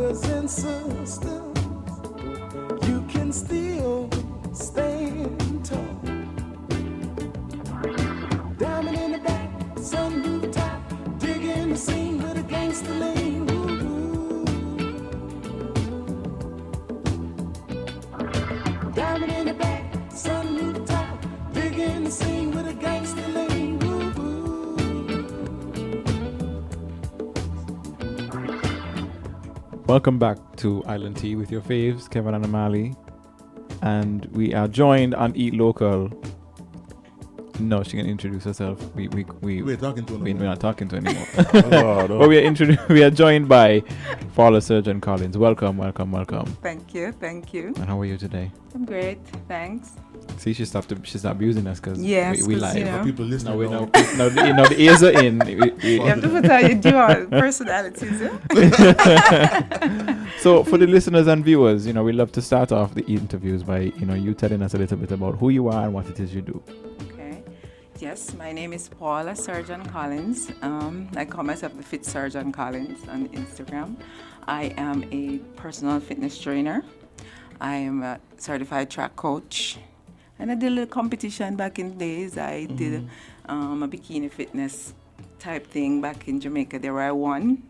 brothers and sisters, you can still stand tall. Diamond in the back, sun rooftop, digging the scene with a gangster lean. Diamond in the back, sun rooftop, digging the scene with a gangster lean. Welcome back to Island Tea with your faves, Kevin and Amali. And we are joined on Eat Local. No, she can introduce herself. We're talking to her. We're not talking to her anymore. No. But we are joined by Paula Surgeon-Collins. Welcome. Thank you. And how are you today? I'm great, thanks. See, she's stopped abusing us because we live. you know. People listening. Now we know. Now the ears are in. You have to put out your dual personalities, yeah? So for the listeners and viewers, we love to start off the interviews by, you telling us a little bit about who you are and what it is you do. Okay. Yes, my name is Paula Surgeon-Collins. I call myself the Fit Surgeon-Collins on Instagram. I am a personal fitness trainer. I am a certified track coach. And I did a little competition back in the days. I did a bikini fitness type thing back in Jamaica. There I won.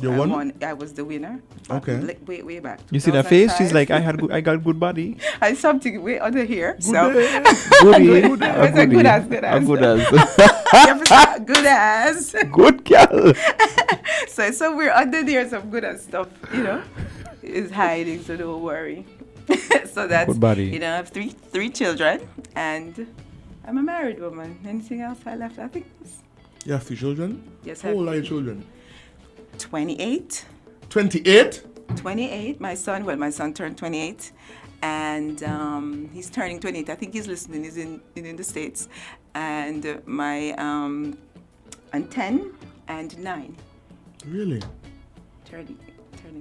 won? I was the winner. Okay. Way back. You see that face? She's like, I got good body. I something way under here. Good So goodie. good as. Good as. Good as. Good girl. So somewhere under there, some good as stuff, is hiding. So don't worry. So that's Good body. I have three children, and I'm a married woman. Anything else I left? I think it's You have 3 children? yes. How old are your children? 28. 28? 28. My son turned 28, and he's turning 28. I think he's listening. He's in the States, and my and 10 and 9. Really? Turning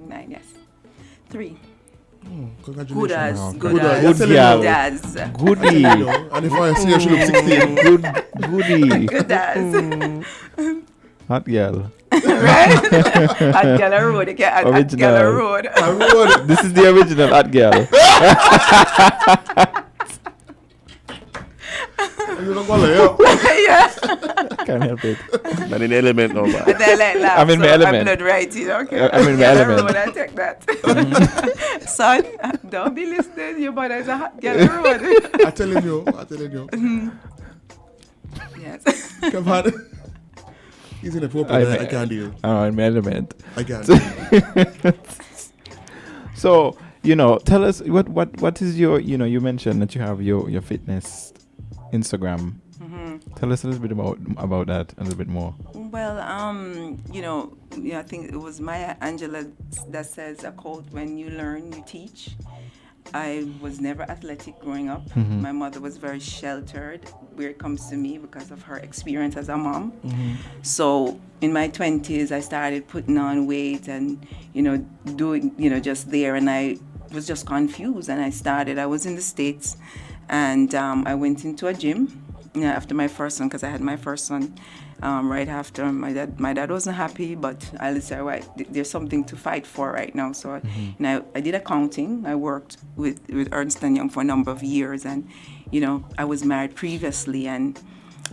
9. Yes. 3. Oh, congratulations. Good as. Goodie. And if I see her, she looks 16. Goodie. Good as. Hot girl. Right? Hot Gala Road. Hot Original. Gala Road. This is the original hot girl. Yeah. Can't help it. Man in the element now, man. But I like laugh. I'm in my element. I'm blood right, okay? I'm in my Gala element. Road, I take that. Son, don't be listening. Your mother is a hot Gala Road. I'm telling you. Yes. Come on. He's in a proper. I can't deal. Oh, in my element. I can't. So, tell us what is your, you mentioned that you have your fitness Instagram. Tell us a little bit about that, a little bit more. Well, I think it was Maya Angelou that says a quote: "When you learn, you teach." I was never athletic growing up. Mm-hmm. My mother was very sheltered where it comes to me because of her experience as a mom. Mm-hmm. So in my 20s, I started putting on weight and, doing, just there. And I was just confused. And I was in the States, and I went into a gym after my first son, because I had my first son right after. My dad wasn't happy, but I said, right, there's something to fight for right now. So I did accounting. I worked with Ernst & Young for a number of years, and I was married previously, and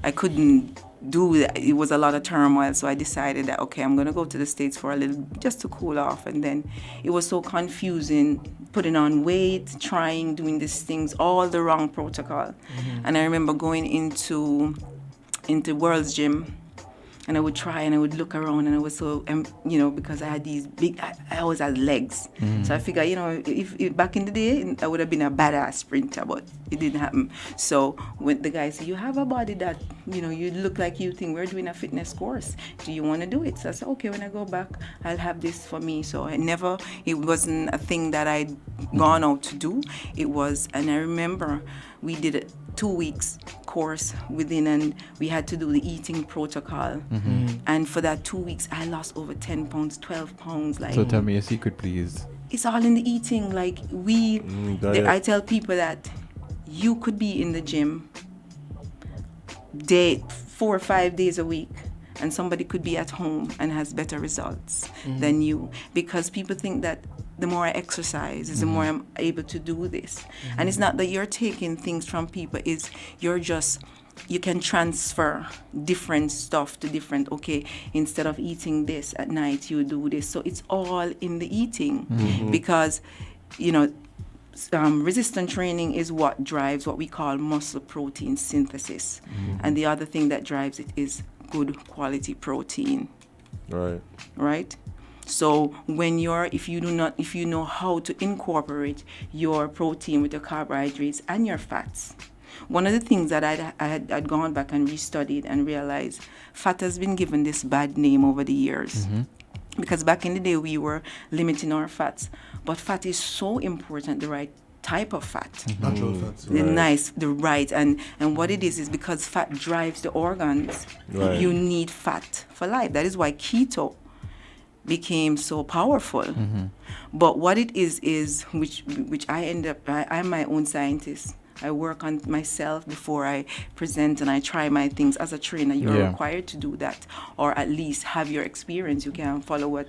I couldn't do that. It was a lot of turmoil, so I decided that, okay, I'm going to go to the States for a little, just to cool off. And then it was so confusing, putting on weight, doing these things, all the wrong protocol. And I remember going into World's Gym, and I would try and I would look around, and I was so, because I had these big, I always had legs. So I figured, if back in the day, I would have been a badass sprinter, but it didn't happen. So when the guy said, you have a body that, you look like you think we're doing a fitness course. Do you want to do it? So I said, okay, when I go back, I'll have this for me. So it wasn't a thing that I'd gone out to do. It was, and I remember we did it 2 weeks course within, and we had to do the eating protocol. And for that 2 weeks, I lost over 10 pounds, 12 pounds. So tell me a secret, please. It's all in the eating. Like I tell people that you could be in the gym 4 or 5 days a week, and somebody could be at home and has better results than you, because people think that the more I exercise is the more I'm able to do this. And it's not that you're taking things from people, it's you can transfer different stuff to different, okay, instead of eating this at night, you do this. So it's all in the eating, because, resistant training is what drives what we call muscle protein synthesis. And the other thing that drives it is good quality protein. Right? So if you know how to incorporate your protein with your carbohydrates and your fats. One of the things that I'd gone back and restudied and realized, fat has been given this bad name over the years. Because back in the day we were limiting our fats, but fat is so important, the right type of fat. Natural fats. And what it is because fat drives the organs. You need fat for life. That is why keto became so powerful. But what it is which I'm my own scientist. I work on myself before I present, and I try my things. As a trainer, you're required to do that, or at least have your experience. You can follow what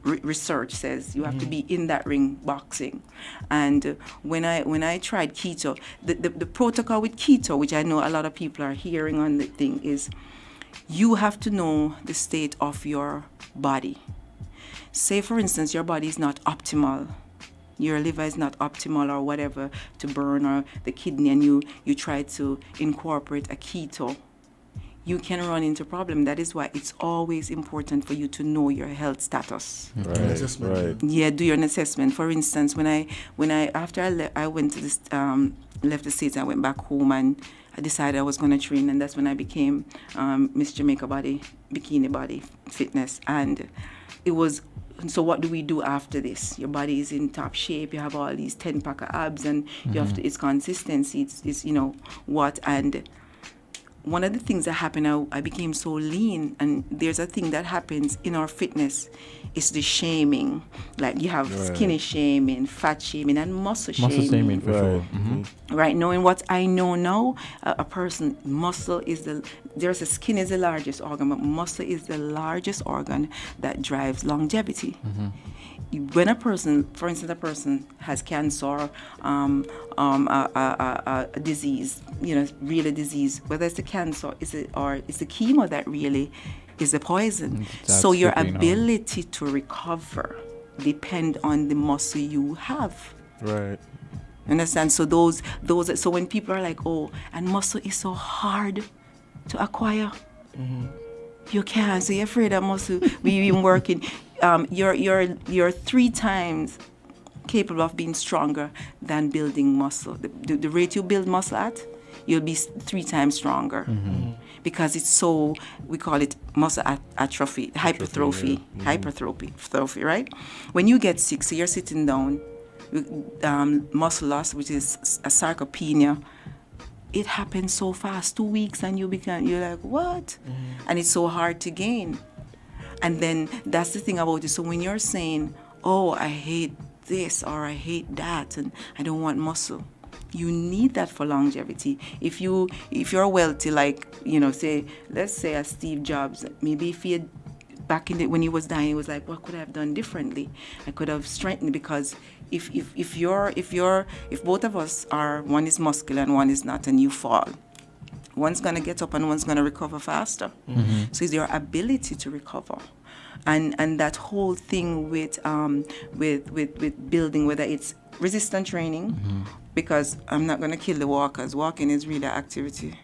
research says. You have to be in that ring boxing. And when I tried keto, the protocol with keto, which I know a lot of people are hearing on the thing, is you have to know the state of your body. Say, for instance, your body is not optimal. Your liver is not optimal or whatever to burn, or the kidney, and you try to incorporate a keto, you can run into problem. That is why it's always important for you to know your health status. Yeah, do your assessment. For instance, when I after I went to this left the States, I went back home and I decided I was going to train, and that's when I became Miss Jamaica Body, Bikini Body Fitness. And it was, so what do we do after this? Your body is in top shape, you have all these 10-pack of abs, and you have to, it's consistency, it's what. And one of the things that happened, I became so lean, and there's a thing that happens in our fitness, is the shaming. Like you have skinny shaming, fat shaming, and muscle shaming. Muscle shaming, for sure. Right, knowing what I know now, a person, muscle is there's a skin is the largest organ, but muscle is the largest organ that drives longevity. When a person, for instance, a person has cancer, a disease, really disease, whether it's the cancer, it's the chemo that really is the poison. So your ability to recover depend on the muscle you have. Understand? So those. So when people are like, oh, and muscle is so hard to acquire, you can't. So you're afraid of muscle. We've been working. You're 3 times capable of being stronger than building muscle. The rate you build muscle at, you'll be 3 times stronger. Because it's so, we call it muscle atrophy, hypertrophy, right? When you get sick, so you're sitting down, muscle loss, which is a sarcopenia, it happens so fast, 2 weeks, and you're like, what? And it's so hard to gain. And then that's the thing about it. So when you're saying, oh, I hate this or I hate that and I don't want muscle, you need that for longevity. If you're wealthy, like, let's say a Steve Jobs, maybe if he had, back in the, when he was dying, he was like, what could I have done differently? I could have strengthened, because if both of us are, one is muscular and one is not, and you fall, one's gonna get up and one's gonna recover faster. So it's your ability to recover, and that whole thing with building, whether it's resistant training, because I'm not gonna kill the walkers. Walking is really an activity.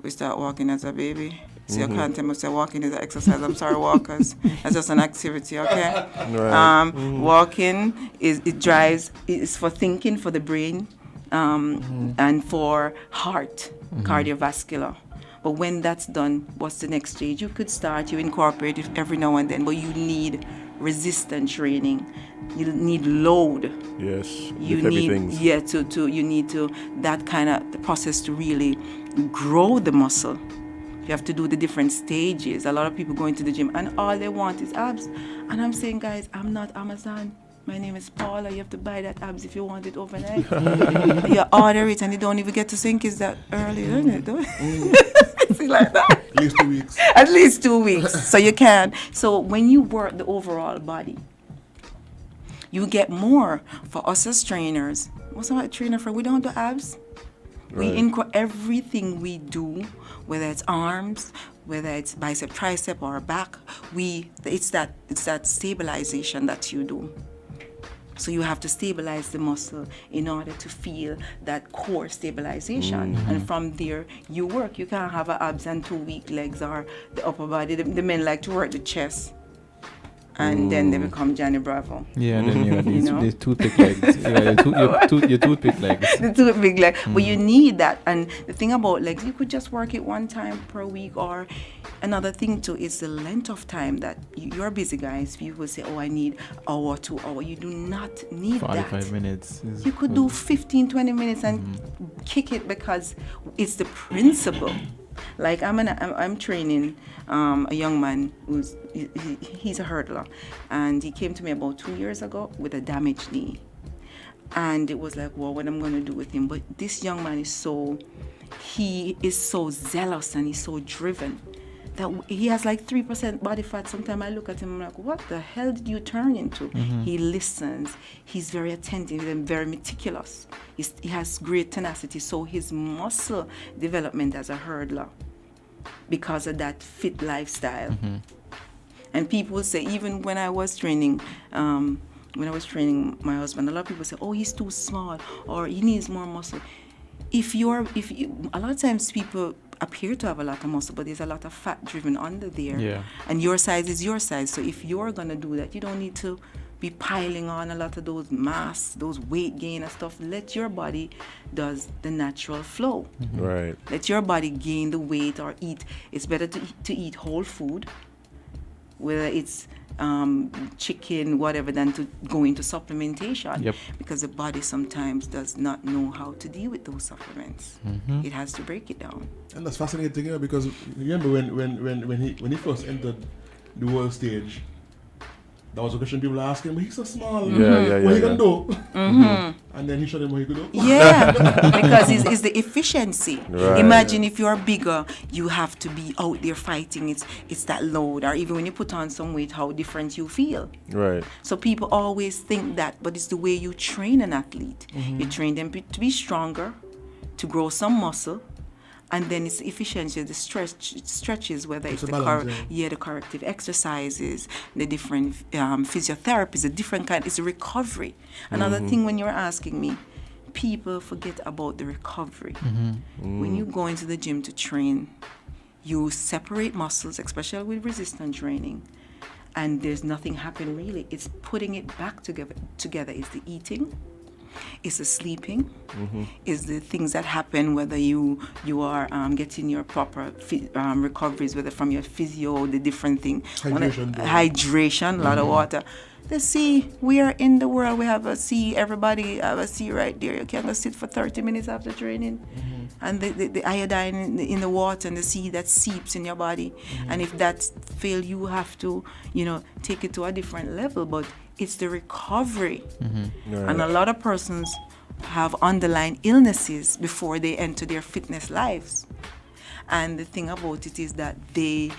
We start walking as a baby. So you can't tell me say walking is an exercise. I'm sorry, walkers. That's just an activity, okay? Walking is for thinking, for the brain, and for heart, cardiovascular. But when that's done, what's the next stage? You could start, you incorporate it every now and then, but you need resistant training. You need load. Yes. You need you need to that kind of the process to really grow the muscle. You have to do the different stages. A lot of people go into the gym and all they want is abs. And I'm saying, guys, I'm not Amazon. My name is Paula. You have to buy that abs if you want it overnight. You order it and you don't even get to think it's that early, isn't it? See, like that. At least 2 weeks. At least 2 weeks. So you can. So when you work the overall body, you get more. For us as trainers, what's about trainer for? We don't do abs. We everything we do, whether it's arms, whether it's bicep, tricep, or back, it's that stabilization that you do. So you have to stabilize the muscle in order to feel that core stabilization. And from there, you work. You can't have abs and 2 weak legs or the upper body. The men like to work the chest. And then they become Johnny Bravo. Yeah, then you have these, You know? these toothpick legs. Yeah, your toothpick legs. The two big legs. But you need that. And the thing about legs, you could just work it one time per week. Or another thing too is the length of time that you're busy, guys. People say, oh, I need hour, 2 hours. You do not need 45 that. minutes. You could do 15, 20 minutes and kick it, because it's the principle. Like I'm training a young man he's a hurdler, and he came to me about 2 years ago with a damaged knee, and it was like, well, what I'm going to do with him? But this young man is so zealous and he's so driven that he has like 3% body fat. Sometimes I look at him, I'm like, what the hell did you turn into? He listens. He's very attentive and very meticulous. He has great tenacity. So his muscle development as a hurdler, because of that fit lifestyle. And people say, even when I was training my husband, a lot of people say, oh, he's too small, or he needs more muscle. A lot of times people appear to have a lot of muscle, but there's a lot of fat driven under there. Yeah. And your size is your size. So if you're going to do that, you don't need to be piling on a lot of those mass, those weight gain and stuff. Let your body does the natural flow. Right. Let your body gain the weight or eat. It's better to eat whole food, whether it's chicken, whatever, than to go into supplementation. Yep. Because the body sometimes does not know how to deal with those supplements. It has to break it down. And that's fascinating, because remember when he first entered the world stage, that was a question people were asking, but he's so small. What he can do? And then he showed them what he could do. Yeah, because it's the efficiency. Right. Imagine if you're bigger, you have to be out there fighting. It's that load. Or even when you put on some weight, how different you feel. Right. So people always think that, but it's the way you train an athlete. You train them to be stronger, to grow some muscle, and then it's efficiency, the stretches, whether it's a the balance, the corrective exercises, the different physiotherapies, a different kind. It's a recovery. Another thing, when you're asking me, people forget about the recovery. When you go into the gym to train, you separate muscles, especially with resistance training, and there's nothing happening really. It's putting it back together. It's the eating, it's the sleeping, it's the things that happen, whether you are getting your proper recoveries, whether from your physio, the different thing. Hydration, a lot of water. The sea, we are in the world, we have a sea, everybody have a sea right there. You can't go sit for 30 minutes after training. And the iodine in the water and the sea that seeps in your body. And if that fails, you have to, take it to a different level. But it's the recovery. Right. And a lot of persons have underlying illnesses before they enter their fitness lives. And the thing about it is that they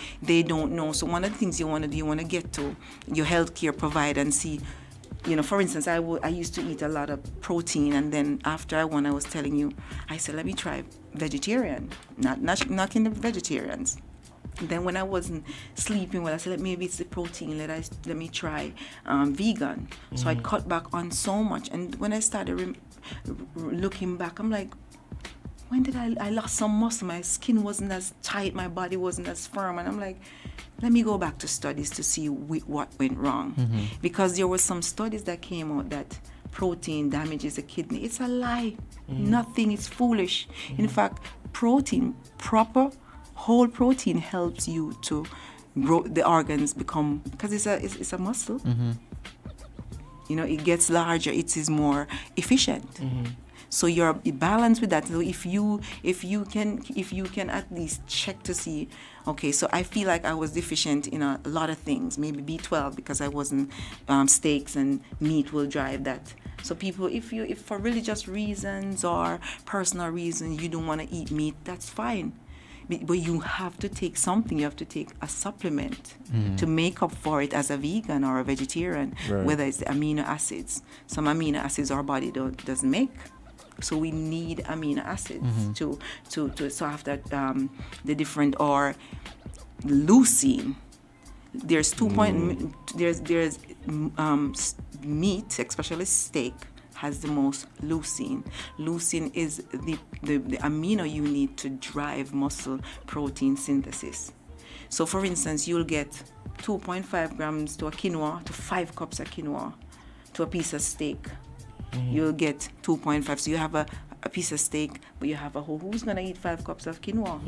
don't know. So one of the things you want to do, you want to get to your healthcare provider and see, for instance, I used to eat a lot of protein, and then after I was telling you, I said, let me try vegetarian, not knocking the vegetarians. Then when I wasn't sleeping well, I said, maybe it's the protein, let me try vegan. So I cut back on so much. And when I started looking back, I'm like, when did I lost some muscle? My skin wasn't as tight, my body wasn't as firm. And I'm like, let me go back to studies to see what went wrong. Because there were some studies that came out that protein damages the kidney. It's a lie. Nothing. It's foolish. In fact, proper whole protein helps you to grow the organs, because it's a muscle. It gets larger. It is more efficient. So you're balanced with that. So if you can at least check to see, okay, so I feel like I was deficient in a lot of things, maybe B12, because I wasn't, steaks and meat will drive that. So people, if for religious reasons or personal reasons you don't want to eat meat, that's fine. But you have to take something. You have to take a supplement to make up for it as a vegan or a vegetarian, whether it's the amino acids. Some amino acids our body doesn't make. So we need amino acids to so after the different, or leucine. There's there's meat, especially steak, has the most leucine. Leucine is the amino you need to drive muscle protein synthesis. So for instance, you'll get 2.5 grams to a quinoa, to 5 cups of quinoa, to a piece of steak. You'll get 2.5. So you have a piece of steak, but you have who's going to eat 5 cups of quinoa?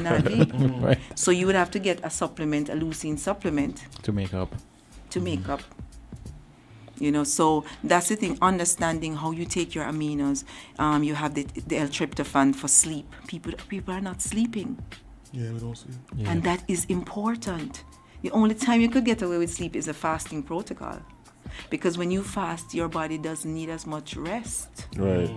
Not me. Right. So you would have to get a supplement, a leucine supplement. To make up. So that's the thing, understanding how you take your aminos. You have the L-tryptophan for sleep. People are not sleeping. Yeah, we don't sleep. Yeah. And that is important. The only time you could get away with sleep is a fasting protocol. Because when you fast, your body doesn't need as much rest. Right.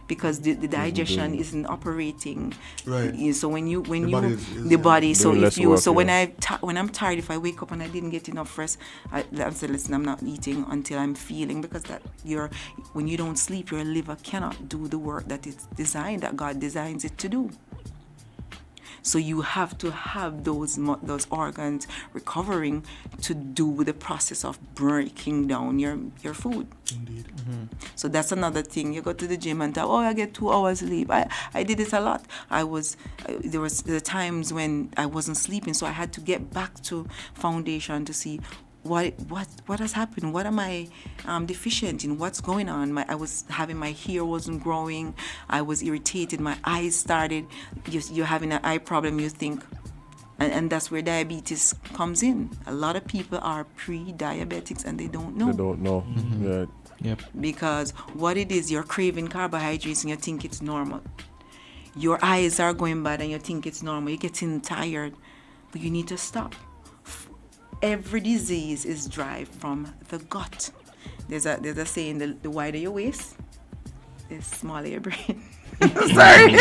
Because the digestion isn't operating. Right. So when you is the body. So doing if less you work, so when yeah. when I'm tired, if I wake up and I didn't get enough rest, I said, listen, I'm not eating until I'm feeling, because when you don't sleep, your liver cannot do the work that it's designed, that God designs it to do. So you have to have those organs recovering to do the process of breaking down your food. Indeed. So that's another thing. You go to the gym and tell, I get 2 hours sleep. I did it a lot. There was the times when I wasn't sleeping, so I had to get back to foundation to see what has happened. What am I deficient in? What's going on? My hair wasn't growing. I was irritated. My eyes started. You're having an eye problem. You think, and that's where diabetes comes in. A lot of people are pre-diabetics and they don't know. They don't know. Yeah. Yep. Because what it is, you're craving carbohydrates and you think it's normal. Your eyes are going bad and you think it's normal. You're getting tired, but you need to stop. Every disease is derived from the gut. There's a saying: the wider your waist, the smaller your brain. Sorry,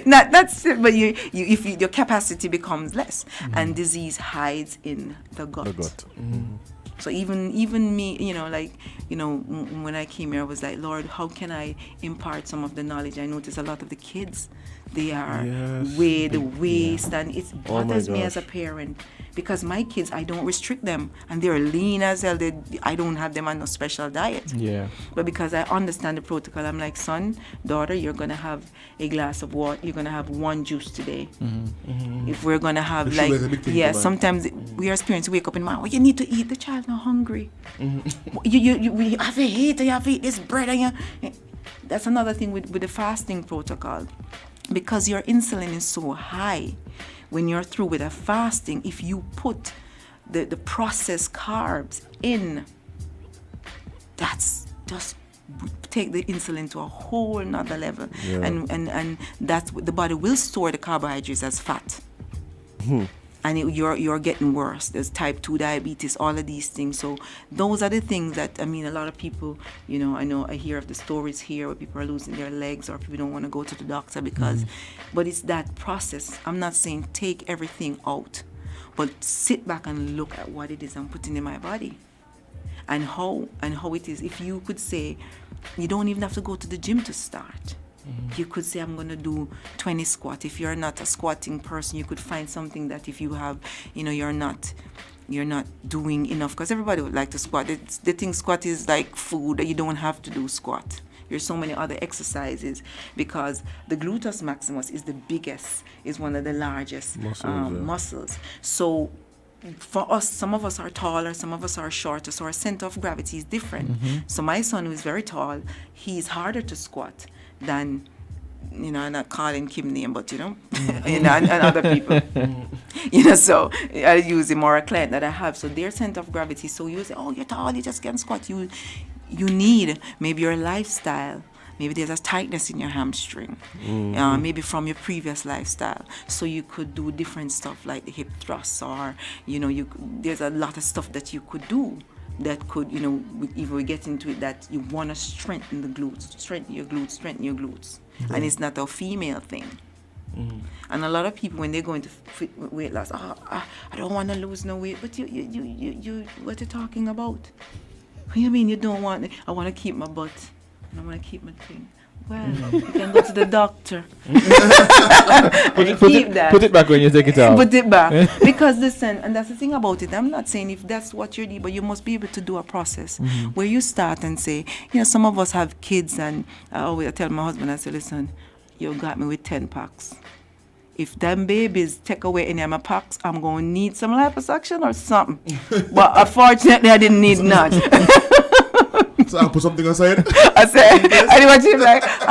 that's it. But your capacity becomes less, and disease hides in the gut. The gut. So even me, when I came here, I was like, Lord, how can I impart some of the knowledge? I notice a lot of the kids, they are way the waist, and it bothers me as a parent. Because my kids, I don't restrict them, and they're lean as hell. I don't have them on no special diet. Yeah. But because I understand the protocol, I'm like, son, daughter, you're gonna have a glass of water. You're gonna have 1 juice today. If we're gonna have sometimes we are experiencing wake up in the morning. You need to eat. The child not hungry. You have to eat. You have to eat this bread. That's another thing with the fasting protocol, because your insulin is so high. When you're through with a fasting, if you put the processed carbs in, that's just take the insulin to a whole nother level. Yeah. And that's the body will store the carbohydrates as fat. And you're getting worse. There's type 2 diabetes, all of these things. So those are the things that, a lot of people, I hear of the stories here where people are losing their legs or people don't want to go to the doctor because, but it's that process. I'm not saying take everything out, but sit back and look at what it is I'm putting in my body and how it is. If you could say, you don't even have to go to the gym to start. You could say, I'm going to do 20 squats. If you're not a squatting person, you could find something that if you have, you're not doing enough. Because everybody would like to squat. They think squat is like food, that you don't have to do squat. There's so many other exercises because the gluteus maximus is the biggest, is one of the largest muscles. So for us, some of us are taller, some of us are shorter, so our center of gravity is different. So my son, who is very tall, he's harder to squat than, I'm not calling Kim name, but and other people. So I use him, or a client that I have. So their center of gravity. So you say, oh, you're tall, you just can't squat. You need maybe your lifestyle. Maybe there's a tightness in your hamstring, maybe from your previous lifestyle. So you could do different stuff like the hip thrusts, or there's a lot of stuff that you could do that could, if we get into it, that you want to strengthen the glutes, strengthen your glutes. And it's not a female thing. And a lot of people, when they go into weight loss, I don't want to lose no weight. But you, what you talking about? What do you mean you don't want it? I want to keep my butt. And I want to keep my thing. Well, you can go to the doctor. Put it back when you take it out. Put it back. Because listen, and that's the thing about it. I'm not saying if that's what you need, but you must be able to do a process where you start and say, some of us have kids, and I tell my husband, I say, listen, you got me with 10 packs. If them babies take away any of my packs, I'm going to need some liposuction or something. But unfortunately, I didn't need none. So I put something aside. I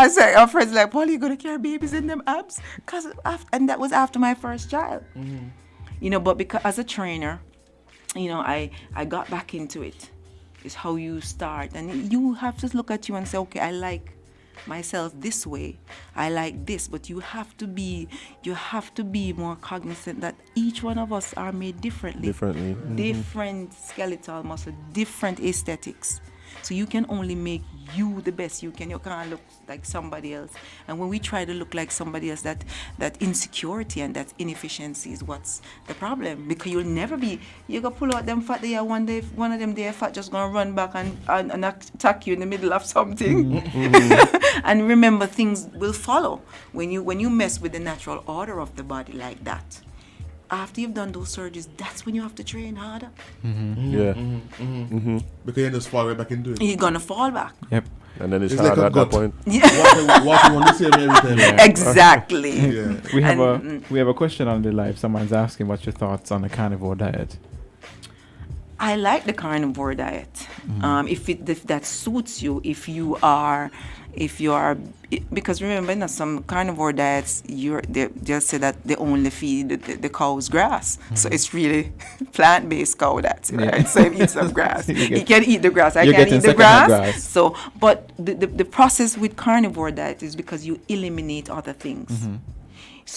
said, our friends like, Paul, you going to carry babies in them abs? And that was after my first child. But because as a trainer, I got back into it. It's how you start. And you have to look at you and say, okay, I like myself this way, I like this, but you have to be more cognizant that each one of us are made differently. Different skeletal muscle, different aesthetics. So you can only make you the best you can. You can't look like somebody else. And when we try to look like somebody else, that insecurity and that inefficiency is what's the problem. Because you'll never be, you go pull out them fat there, one day one of them there fat just gonna run back and attack you in the middle of something. And remember, things will follow when you mess with the natural order of the body like that. After you've done those surgeries, that's when you have to train harder. Because you just fall right back into it. You're gonna fall back. Yep. And then it's It's hard like a at gut. that point. What you want to say every time. Exactly. Yeah. We have a question on the live. Someone's asking, what's your thoughts on the carnivore diet? I like the carnivore diet. If that suits you, if you are, because remember, in some carnivore diets, they'll say that they only feed the cows grass. So it's really plant-based cow diets, right? So you eat some grass. You can eat the grass. I can't eat the grass. So, but the process with carnivore diet is because you eliminate other things.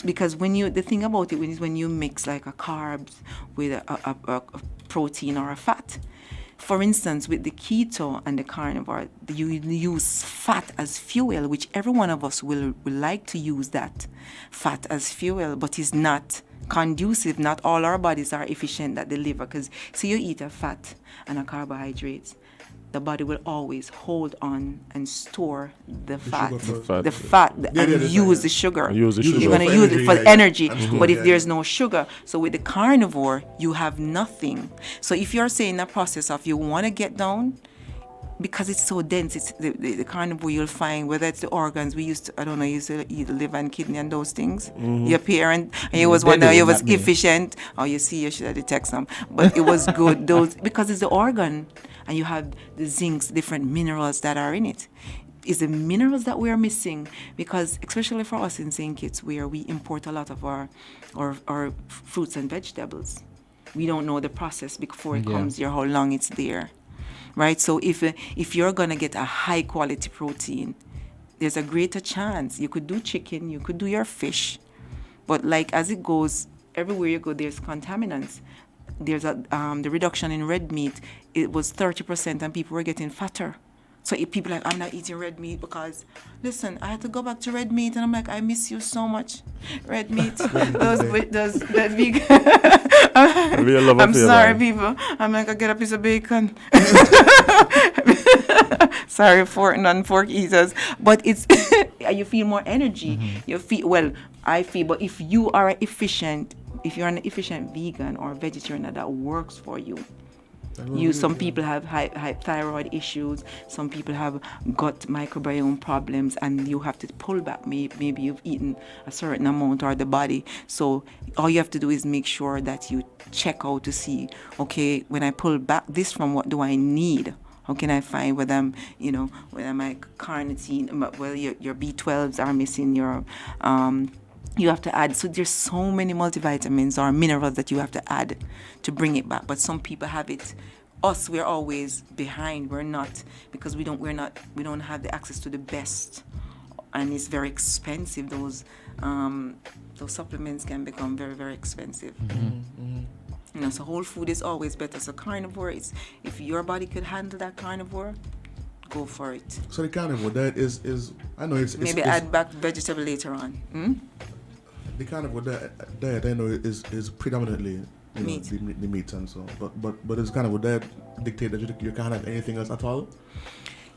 Because the thing about it is when you mix like a carbs with a protein or a fat. For instance, with the keto and the carnivore, you use fat as fuel, which every one of us will like to use that fat as fuel, but it's not conducive. Not all our bodies are efficient at the liver. Because you eat a fat and a carbohydrates, the body will always hold on and store the fat, and use the sugar. You're going to use it for energy. But if there's no sugar, so with the carnivore, you have nothing. So if you're saying a process of you want to get down, because it's so dense, it's the carnivore, you'll find whether it's the organs we used to eat liver and kidney and those things. Your parent, and you was wondering you was efficient. Oh, you see, you should have detected some, but it was good. Those because it's the organ, and you have the zincs, different minerals that are in it. It's the minerals that we are missing, because especially for us in St. Kitts, where we import a lot of our fruits and vegetables, we don't know the process before it comes here, how long it's there. Right, so if you're gonna get a high quality protein, there's a greater chance you could do chicken, you could do your fish, but like as it goes, everywhere you go, there's contaminants. There's the reduction in red meat. It was 30%, and people were getting fatter. So if people are like, I'm not eating red meat because, listen, I had to go back to red meat, and I'm like, I miss you so much, red meat. those vegan. I'm sorry, people. I'm like, I get a piece of bacon. Sorry for non-pork eaters, but it's you feel more energy. You feel I feel. But if you're an efficient vegan or vegetarian that works for you. Some people have high thyroid issues. Some people have gut microbiome problems, and you have to pull back. Maybe you've eaten a certain amount or the body. So all you have to do is make sure that you check out to see, okay, when I pull back this from, what do I need? How can I find whether my carnitine, well, your B12s are missing, you have to add. So there's so many multivitamins or minerals that you have to add to bring it back. But some people have it. Us, we're always behind. We're not, because we don't have the access to the best, and it's very expensive. Those supplements can become very, very expensive. So whole food is always better. So carnivore is, if your body could handle that carnivore, go for it. So the carnivore diet is I know it's maybe add back vegetable later on. the carnivore diet I know is predominantly Meat. The meat and so. But it's kind of would that dictate that you can't have anything else at all?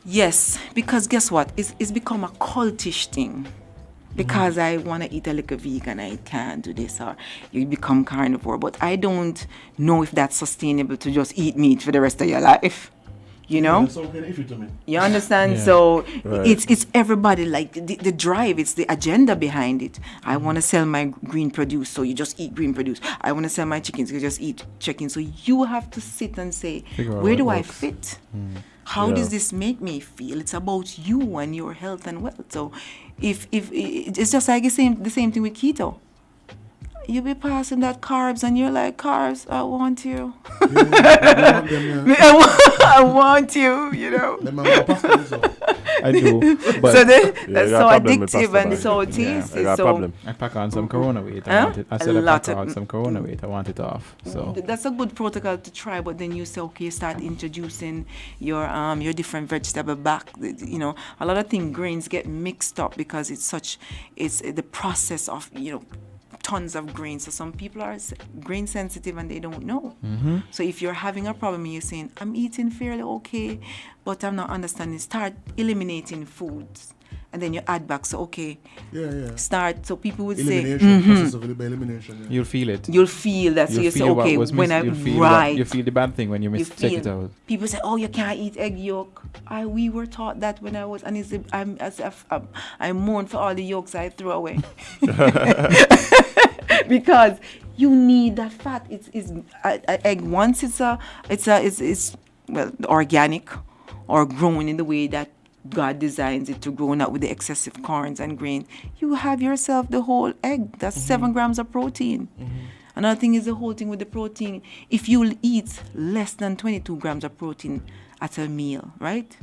Yes, because guess what? It's become a cultish thing. Because I want to eat a little vegan, I can't do this, or you become carnivore. But I don't know if that's sustainable to just eat meat for the rest of your life. You know? That's so kind of iffy to me. You understand? Yeah. So Right. it's everybody, like the drive, it's the agenda behind it. I want to sell my green produce, so you just eat green produce. I want to sell my chickens, so you just eat chicken. So you have to sit and say, Figure out where what do I works. fit? How Yeah. does this make me feel? It's about you and your health and wealth. So if it's just like the same thing with keto. You be passing that carbs and you're like, carbs, I want you. I want you, you know. Them man want pasta, so. I do, but So that's you got so a problem with addictive pasta, and man. so I tasty. got a So problem. I pack on some Corona weight. Huh? I A said I lot pack of- on some Corona weight. I want it off. So that's a good protocol to try, but then you say, okay, start introducing your different vegetable back. You know, a lot of things, grains get mixed up because it's the process of, you know, tons of grains. So some people are grain sensitive and they don't know. So if you're having a problem and you're saying, I'm eating fairly okay, but I'm not understanding, start eliminating foods. And then you add back. So, okay, Yeah. start. So people would Elimination, say, process of elimination. Yeah. you'll feel it. you'll feel that. So You'll you say, feel what okay, was when missed. I, You'll feel right. you feel the bad thing when you You check it feel- out. People say, "Oh, you can't eat egg yolk." We were taught that when I was, and I mourn for all the yolks I threw away because you need that fat. It's egg once it's well organic or grown in the way that God designs it to grow, not with the excessive carbs and grain. You have yourself the whole egg. That's 7 grams of protein. Another thing is the whole thing with the protein. If you eat less than 22 grams of protein at a meal, right?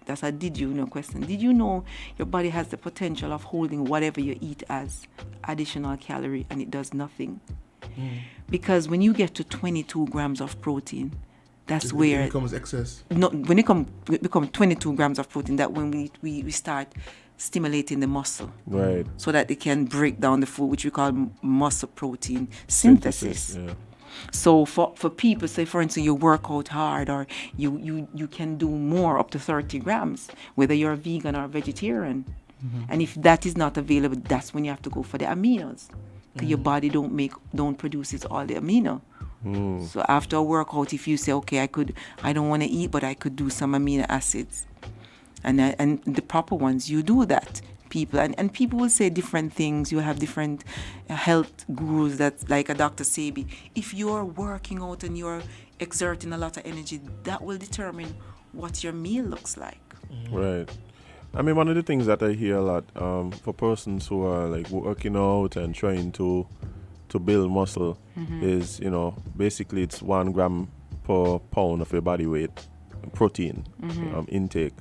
That's a did you know question. Did you know your body has the potential of holding whatever you eat as additional calorie and it does nothing? Because when you get to 22 grams of protein, that's It where becomes excess. when it become 22 grams of protein, that when we start stimulating the muscle Right. so that it can break down the food, which we call muscle protein synthesis. Yeah. So for people, say for instance, you work out hard or you can do more, up to 30 grams, whether you're vegan or vegetarian. And if that is not available, that's when you have to go for the aminos. 'Cause your body don't produce all the amino. So after a workout, if you say, okay, I don't want to eat, but I could do some amino acids, and the proper ones, you do that. People and people will say different things. You have different health gurus that, like a Dr. Sebi. If you're working out and you're exerting a lot of energy, that will determine what your meal looks like. Right. I mean, one of the things that I hear a lot for persons who are like working out and trying to build muscle is, you know, basically it's 1 gram per pound of your body weight protein intake.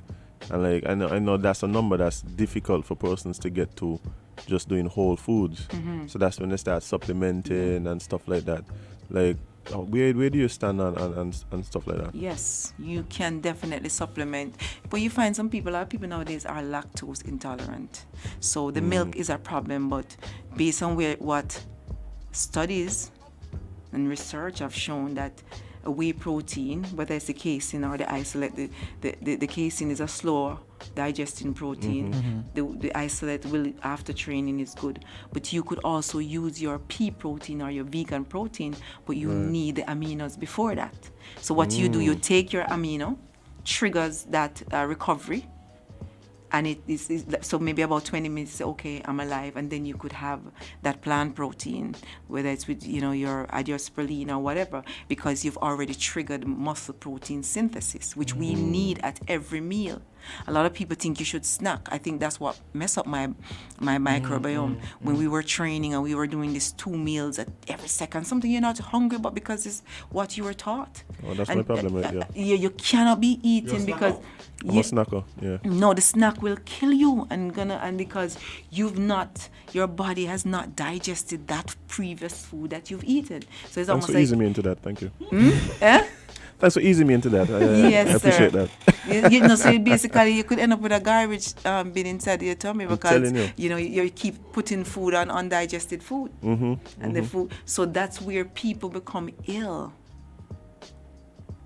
And like I know that's a number that's difficult for persons to get to just doing whole foods. So that's when they start supplementing and stuff like that. Like where do you stand on stuff like that? Yes, you can definitely supplement. But you find a lot of people nowadays are lactose intolerant. So the milk is a problem, but based on what studies and research have shown that a whey protein, whether it's the casein or the isolate, the casein is a slower digesting protein. The isolate will, after training, is good. But you could also use your pea protein or your vegan protein, but you need the aminos before that. So what you do, you take your amino, triggers that recovery, and it is so maybe about 20 minutes, okay, I'm alive, and then you could have that plant protein, whether it's with, you know, your spirulina or whatever, because you've already triggered muscle protein synthesis, which we need at every meal. A lot of people think you should snack. I think that's what messed up my microbiome. When we were training and we were doing these 2 meals at every second, something you're not hungry, but because it's what you were taught. Oh, that's my problem with You cannot be eating because I'm a snacker, yeah. no, the snack will kill you and because your body has not digested that previous food that you've eaten. So it's Thanks almost for like easing me into that, thank you. Thanks for easing me into that. Yes, I appreciate sir. that. You know, so basically you could end up with a garbage bin inside your tummy because telling you. know you keep putting food on undigested food, and the food. So that's where people become ill,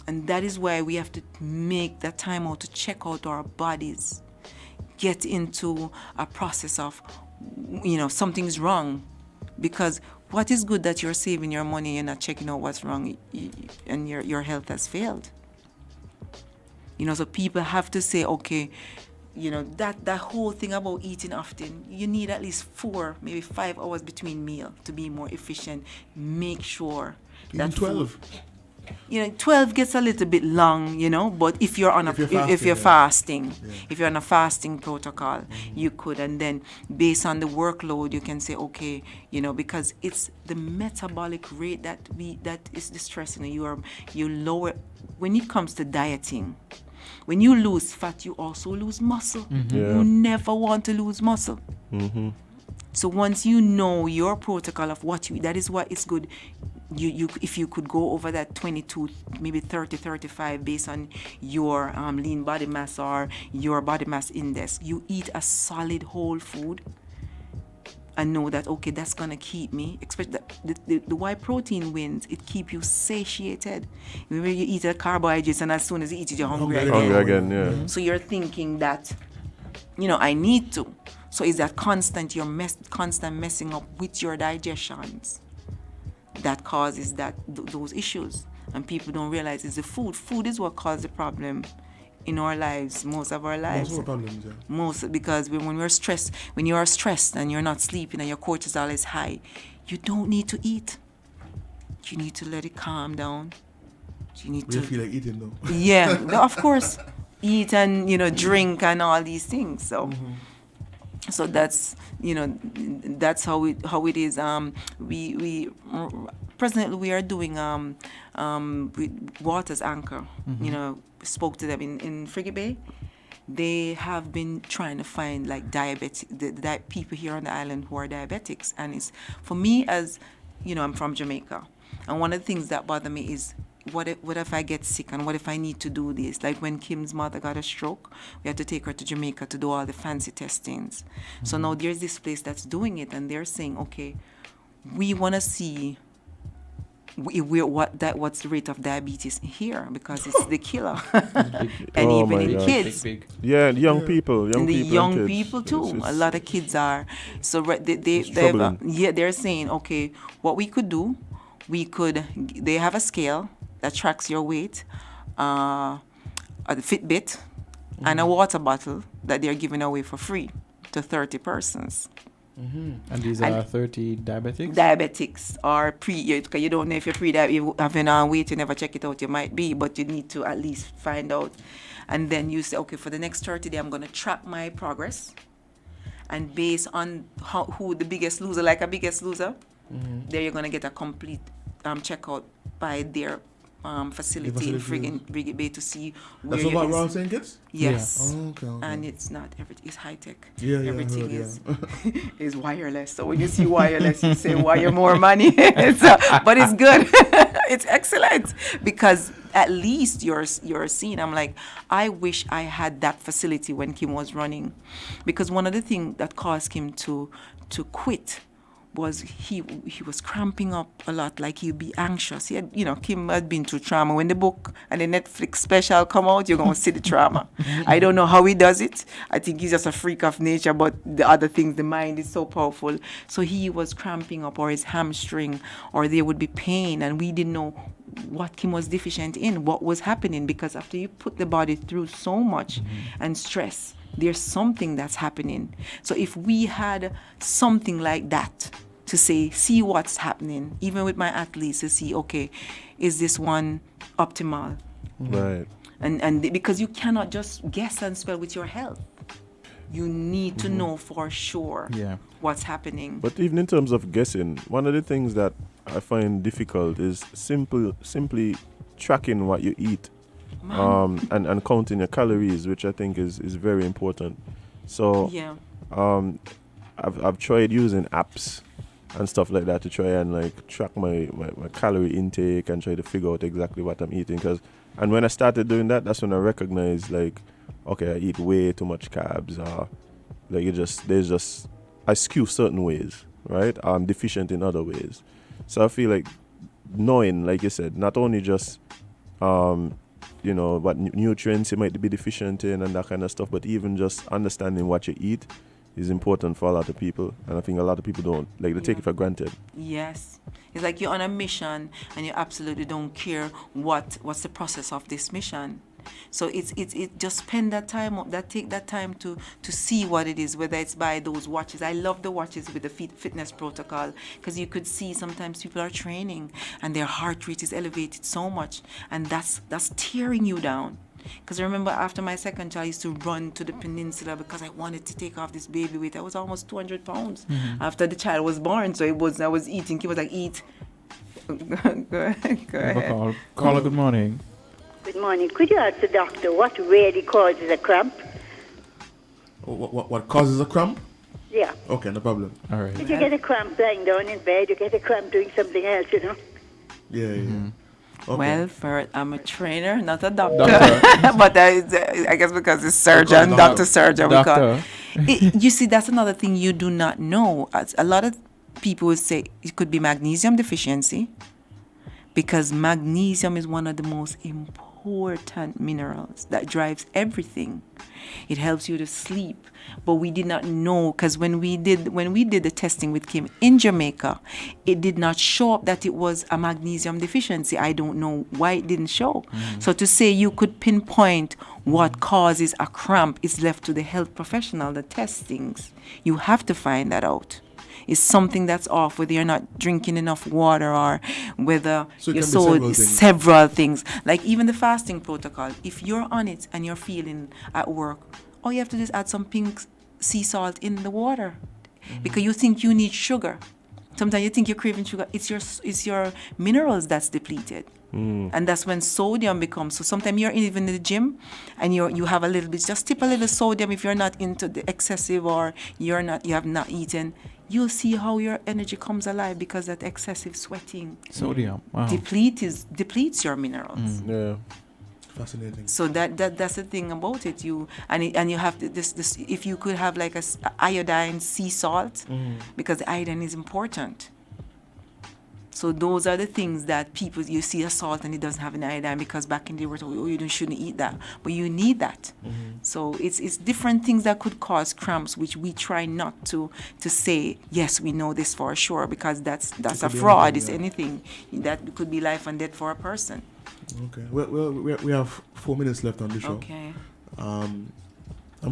and that is why we have to make that time out to check out our bodies, get into a process of, something's wrong, because what is good that you're saving your money and not checking out what's wrong, and your health has failed. So people have to say, okay, that whole thing about eating often, you need at least 4, maybe 5 hours between meal to be more efficient. Make sure Even that 12. 12 gets a little bit long, but if you're on if you're fasting, if you're on a fasting protocol, you could, and then based on the workload, you can say, okay, because it's the metabolic rate that is the stress. You lower when it comes to dieting. When you lose fat, you also lose muscle. You never want to lose muscle. So once you know your protocol of what you eat, that is why it's good. You if you could go over that 22, maybe 30, 35 based on your lean body mass or your body mass index, you eat a solid whole food and know that, okay, that's going to keep me, especially the why protein wins, it keep you satiated. Remember, you eat a carbohydrates and as soon as you eat it, you're hungry again. Hungry again, yeah. So you're thinking that, I need to. So is that constant messing up with your digestions that causes those issues. And people don't realize it's the food. Food is what causes the problem in our lives, most of our lives. Most of our problems, yeah. Most, because when we're stressed, when you are stressed and you're not sleeping and your cortisol is high, you don't need to eat. You need to let it calm down. You need We to feel like eating though. Yeah, of course. Eat and drink and all these things. So so that's that's how it is. We presently we are doing with Waters Anchor. Spoke to them in Frigate Bay. They have been trying to find like the people here on the island who are diabetics, and it's for me, as I'm from Jamaica, and one of the things that bother me is what if I get sick, and what if I need to do this? Like when Kim's mother got a stroke, we had to take her to Jamaica to do all the fancy testings. So now there's this place that's doing it, and they're saying, okay, we want to see what's the rate of diabetes here, because it's the killer, and Oh even my in gosh. kids. Yeah, young people. And the young and kids. people too. It's- A lot of kids are. So It's troubling. they're saying, okay, what we could do, they have a scale that tracks your weight, a Fitbit, and a water bottle that they're giving away for free to 30 persons. And these are 30 diabetics? Diabetics or because you don't know if you're pre-diabetic, you having a weight, you never check it out, you might be, but you need to at least find out. And then you say, okay, for the next 30 days, I'm going to track my progress. And based on who the biggest loser, like a biggest loser, there you're going to get a complete checkout by their facility in Frigate Bay to see where That's what Rob saying, kids? Yes. Oh, okay. And it's not everything. It's high tech. Yeah, I Everything heard, is wireless. So when you see wireless, you say wire more money. But it's good. It's excellent, because at least you're seeing. I'm like, I wish I had that facility when Kim was running, because one of the things that caused Kim to quit was he was cramping up a lot, like he'd be anxious. He had, Kim had been through trauma. When the book and the Netflix special come out, you're going to see the trauma. I don't know how he does it. I think he's just a freak of nature, but the other things, the mind is so powerful. So he was cramping up, or his hamstring, or there would be pain, and we didn't know what Kim was deficient in, what was happening, because after you put the body through so much and stress, there's something that's happening. So if we had something like that to see what's happening, even with my athletes, to see, okay, is this one optimal? Right. And because you cannot just guess and spell with your health. You need to know for sure what's happening. But even in terms of guessing, one of the things that I find difficult is simply tracking what you eat. And counting your calories, which I think is very important. So I've tried using apps and stuff like that to try and like track my calorie intake and try to figure out exactly what I'm eating. And when I started doing that, that's when I recognized like, okay, I eat way too much carbs, or like I skew certain ways, right? I'm deficient in other ways. So I feel like knowing, like you said, not only just what nutrients you might be deficient in and that kind of stuff, but even just understanding what you eat is important for a lot of people, and I think a lot of people don't, like, they take it for granted. Yes. It's like you're on a mission and you absolutely don't care what's the process of this mission. So it's just spend that time, take that time to see what it is, whether it's by those watches. I love the watches with the fitness protocol, because you could see sometimes people are training and their heart rate is elevated so much, and that's tearing you down. Because I remember after my second child, I used to run to the peninsula because I wanted to take off this baby weight. I was almost 200 pounds after the child was born. So I was eating. He was like, eat. Go ahead. Caller, good morning. Good morning. Could you ask the doctor what really causes a cramp? What causes a cramp? Yeah. Okay, no problem. All right. If you get a cramp lying down in bed, you get a cramp doing something else, you know? Yeah. Okay. Well, Ferret, I'm a trainer, not a doctor. But I guess because it's surgeon, Dr. Surgeon. You see, that's another thing you do not know. A lot of people would say it could be magnesium deficiency, because magnesium is one of the most important minerals that drives everything. It helps you to sleep. But we did not know, because when we did the testing with Kim in Jamaica, it did not show up that it was a magnesium deficiency. I don't know why it didn't show. So to say you could pinpoint what causes a cramp is left to the health professional, the testings. You have to find that out. Is something that's off, whether you're not drinking enough water or whether several things. Like even the fasting protocol, if you're on it and you're feeling at work, all you have to do is add some pink sea salt in the water, because you think you need sugar. Sometimes you think you're craving sugar. It's your minerals that's depleted. And that's when sodium becomes. So sometimes you're even in the gym and you have a little bit, just tip a little sodium if you're not into the excessive or you have not eaten. You'll see how your energy comes alive, because that excessive sweating Sodium. Wow. depletes your minerals. Yeah. Fascinating. So that's the thing about it. You have this if you could have like a iodine sea salt, because the iodine is important. So those are the things that people, you see a salt and it doesn't have an iodine, because back in the day we were told, you shouldn't eat that, but you need that. So it's different things that could cause cramps, which we try not to say yes, we know this for sure, because that's a fraud. It's anything that could be life and death for a person. Okay. Well, we have 4 minutes left on the show. Okay. I'm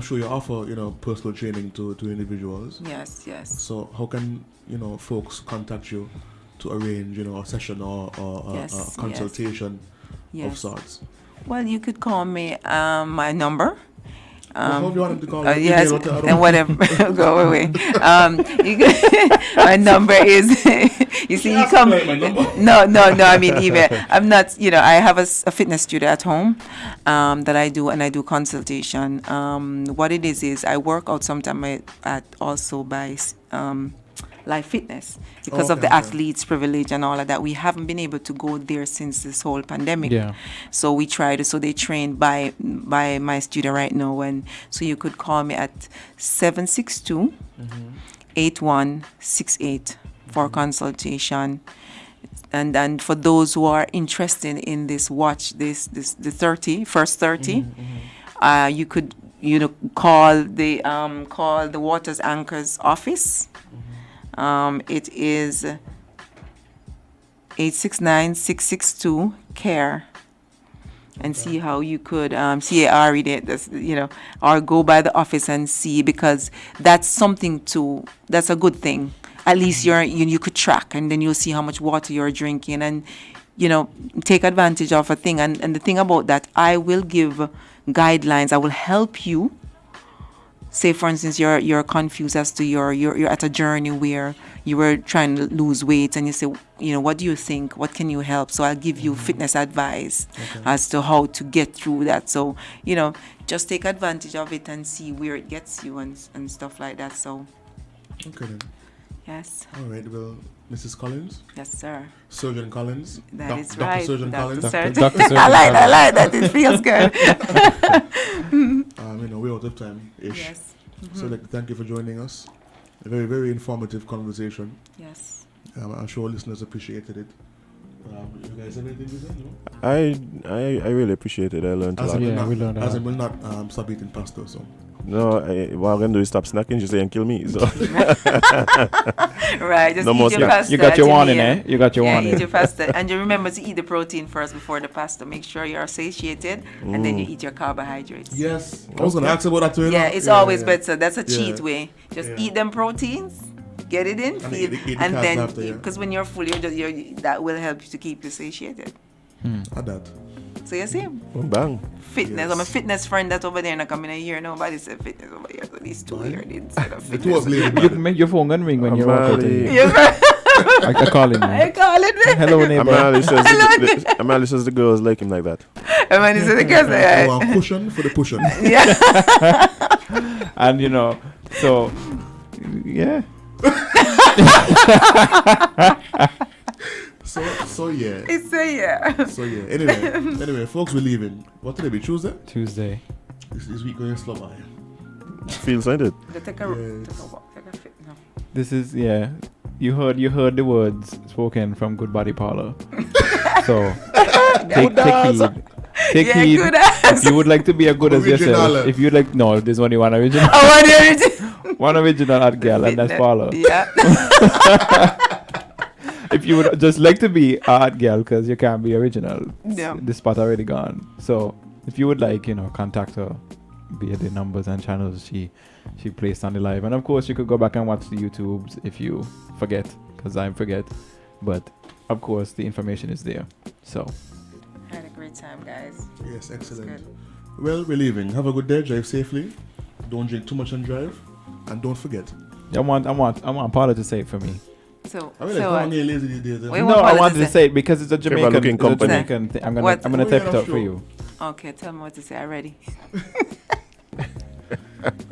sure you offer, personal training to individuals. Yes. So how can, folks contact you to arrange, a session or a consultation of sorts? Well, you could call me my number. How do you want them to call you? Yes, and whatever. Go away. My number is. You see, you come. No. I mean, email. I'm not. I have a fitness studio at home that I do, and I do consultation. What it is I work out sometime also by Life Fitness, because of the athletes' privilege and all of that. We haven't been able to go there since this whole pandemic. Yeah. So we tried. So they train by my studio right now, and so you could call me at 762-8168 for consultation. And for those who are interested in this watch, the first 30, you could call the Waters Anchors office. It is 869-662-CARE, and see how you could CAR read it, or go by the office and see, because that's that's a good thing. At least you could track, and then you'll see how much water you're drinking, and take advantage of a thing. And the thing about that, I will give guidelines. I will help you. Say, for instance, you're confused as to you're at a journey where you were trying to lose weight, and you say, what do you think? What can you help? So I'll give you fitness advice as to how to get through that. So, just take advantage of it and see where it gets you and stuff like that. So, okay then. Yes. All right, well, Mrs. Collins, Yes, sir. Surgeon-Collins. That is Dr. right. Surgeon-Collins. Dr. I like that. It feels good. We're out of time-ish. Yes. So I'd like to thank you for joining us. A very, very informative conversation. Yes. I'm sure listeners appreciated it. You guys have anything to say? No? I really appreciate it. I learned a lot. we learned a lot. As in, will not stop eating pasta, so. No, what I'm gonna do is stop snacking. Just say and kill me. So Right. Just No more eat your snacks. pasta. You got your at warning, meal. eh? You got your Yeah, warning. eat your pasta. And you remember to eat the protein first before the pasta. Make sure you're satiated. And then you eat your carbohydrates. Yes. I was going to ask about that too. Yeah, it's always better. That's a cheat Yeah. way. Just Yeah. eat them proteins, get it in, And feed, eat the and carbs then after, yeah. because when you're full, that will help you to keep you satiated. Add that. So you see, bang. fitness. Yes. I'm a fitness friend that's over there, and I come in here. Nobody said fitness over here. So these two here did say The two of fitness. ladies. You make your phone gonna ring when you walk out. Amali. I call him. I call it. Hello, neighbor. Amali says the girls like him like that. And when he said the girl, You say, want cushion for the pushing. yeah. And so yeah. So yeah. It's a yeah. So yeah. Anyway, folks, we're leaving. What today be? Tuesday? Tuesday. This week going slow by. Feels like it. Take a walk. Take a fit. No. This is You heard the words spoken from Good Body Parlor. So take heed. Take Yeah, heed. good ass. If you would like to be as good as Original. yourself, if you like, no, there's only one original. I want the original. One original hot girl, and that's Paula. Yeah. If you would just like to be a hot girl, because you can't be original, Yeah. the spot already gone. So if you would like, contact her via the numbers and channels she placed on the live. And of course, you could go back and watch the YouTubes if you forget, because I forget. But of course, the information is there. So Had a great time, guys. Yes, excellent. Good. Well, we're leaving. Have a good day. Drive safely. Don't drink too much and drive. And don't forget. I want Paula to say it for me. So, I mean, like, I'm lazy these days. Wait, No, what I Paula wanted to to say? say it because it's a Jamaican, looking it's a company. Jamaican thing. I'm What? gonna Oh, type yeah, it up sure. for you. Okay, tell me what to say. I'm ready.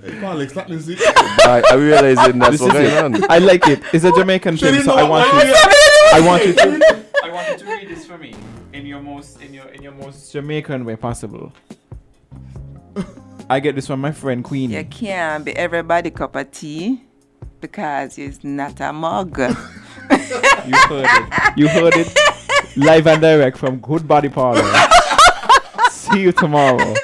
Hey, Alex, that music. I realizing that's This what's is going on. I like it. It's a Jamaican She thing, didn't so know I want what- you. I want you to. I want you to read this for me in your most Jamaican way possible. I get this from my friend Queenie. You can't be everybody cup of tea because it's not a mug. You heard it. You heard it live and direct from Good Body Parlor. See you tomorrow.